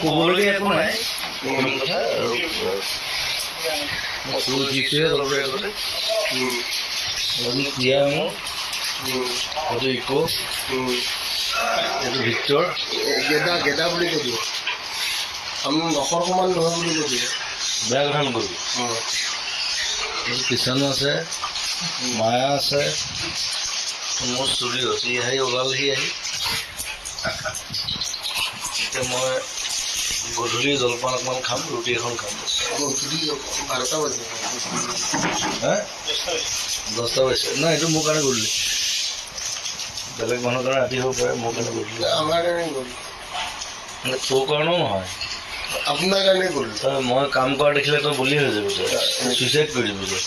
ক'বলগীয়া একো নাই কথা আৰু মই উঠিছোহে অলপ আগতে ক্ৰিয়া মোৰ এইটো ইকো এইটো ভিক্টৰ গেদা বুলি কৈছোঁ আমি নখৰ সমান নহয় বুলি কৈছোঁ বেয়া কথা নকৰিবি কিষাণো আছে মায়া আছে মোৰ চুলি ৰচি আহি ওলালহি আহি এতিয়া মই গধূলি জলপান অকণমান খাম ৰুটি এখন খাম 12টা বাজিছে হে 10টা বাজিছে নাই এইটো মোৰ কাৰণে গধূলি বেলেগ মানুহৰ কাৰণে ৰাতি হ'ব পাৰে মোৰ কাৰণে গধূলি আমাৰ কাৰণে গ'ল মানে তোৰ কাৰণেও নহয় আপোনাৰ কাৰণে গ'ল মই কাম কৰা দেখিলে তই বলি হৈ যাবি তই চুইচাইড কৰি দিবি তই